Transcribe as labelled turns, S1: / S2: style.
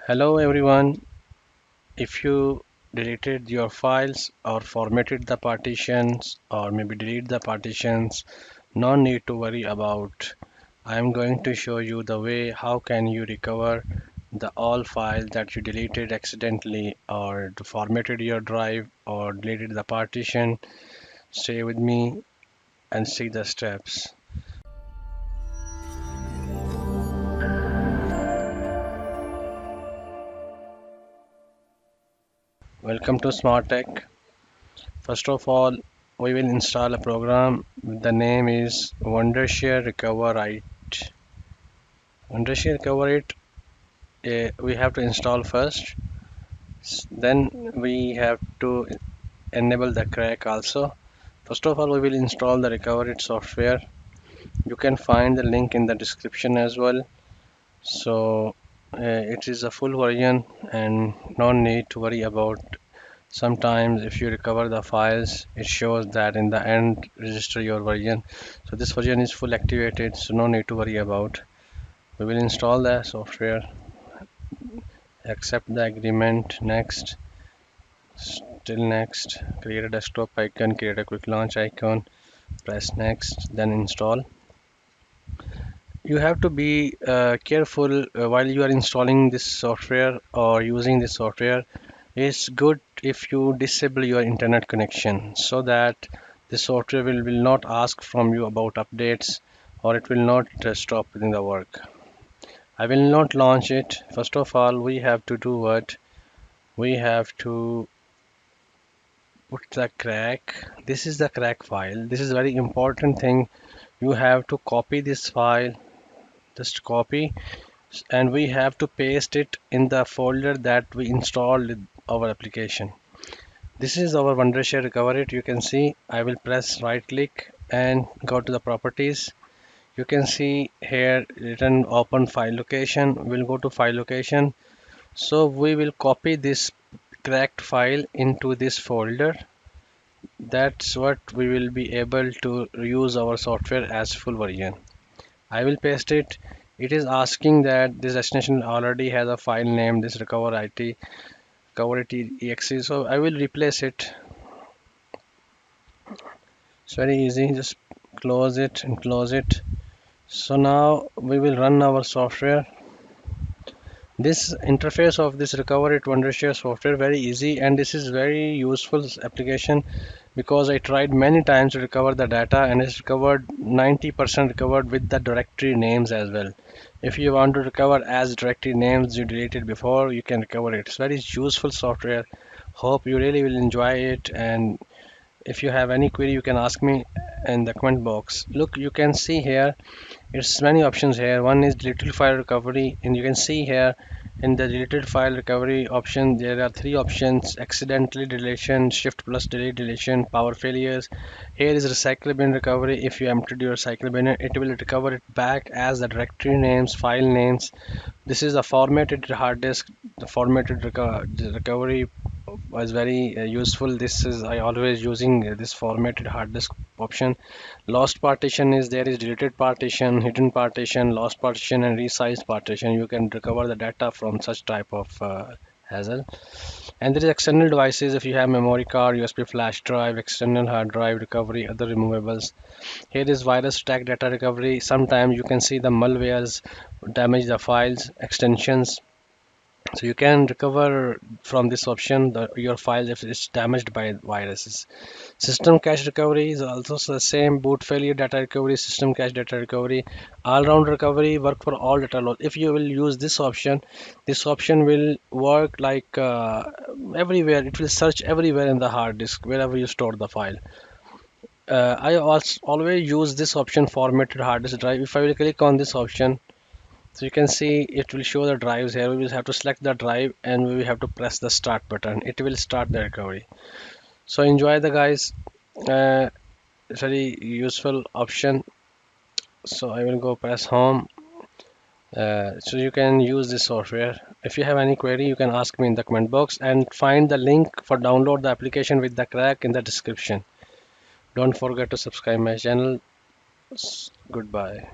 S1: Hello everyone. If you deleted your files or formatted the partitions or maybe delete the partitions, no need to worry about. I am going to show you the way how can you recover the all files that you deleted accidentally or formatted your drive or deleted the partition. Stay with me and see the steps. Welcome to Smart Tech. First of all, we will install a program. The name is Wondershare Recover It. Wondershare Recover It. We have to install first. Then we have to enable the crack also. First of all, we will install the Recover It software. You can find the link in the description as well. So it is a full version and no need to worry about. Sometimes if you recover the files, it shows that in the end register your version. So this version is full activated, so no need to worry about. We will install the software, accept the agreement, next, still next, create a desktop icon, create a quick launch icon, press next, then install. You have to be careful while you are installing this software or using this software. It's good if you disable your internet connection so that the software will not ask from you about updates or it will not stop doing the work. I will not launch it. First of all, we have to do what? We have to put the crack. This is the crack file. This is very important thing. You have to copy this file. Just copy and we have to paste it in the folder that we installed in our application. This is our Wondershare Recover It. You can see I will press right click and go to the properties. You can see here written open file location. We'll go to file location. So we will copy this cracked file into this folder. That's what we will be able to use our software as full version. I will paste it. It is asking that this destination already has a file name, this recover it exe. So I will replace it. It's very easy. Just close it and close it. So now we will run our software. This interface of this recover it Wondershare software very easy, and this is very useful application because I tried many times to recover the data and it's recovered 90% recovered with the directory names as well. If you want to recover as directory names you deleted before, you can recover it. It's very useful software. Hope you really will enjoy it, and if you have any query you can ask me in the comment box. Look, you can see here it's many options here. One is deleted file recovery, and you can see here in the deleted file recovery option there are three options: accidentally deletion, shift plus delete deletion, power failures. Here is recycle bin recovery. If you emptied your recycle bin, it will recover it back as the directory names, file names. This is a formatted hard disk. The formatted recovery was very useful. This is I always using this formatted hard disk option. Lost partition is there is deleted partition, hidden partition, lost partition, and resized partition. You can recover the data from such type of hassle. And there is external devices. If you have memory card, USB flash drive, external hard drive recovery, other removables. Here is virus attack data recovery. Sometimes you can see the malwares damage the files, extensions. So you can recover from this option your file if it's damaged by viruses. System cache recovery is also the same. Boot failure data recovery, system cache data recovery, all-round recovery work for all data loss. If you will use this option will work like everywhere. It will search everywhere in the hard disk wherever you store the file. I also always use this option, formatted hard disk drive. If I will click on this option, so you can see it will show the drives here. We will have to select the drive and we will have to press the start button. It will start the recovery. So enjoy the guys. It's very useful option. So I will go press home. So you can use this software. If you have any query, you can ask me in the comment box and find the link for download the application with the crack in the description. Don't forget to subscribe my channel. Goodbye.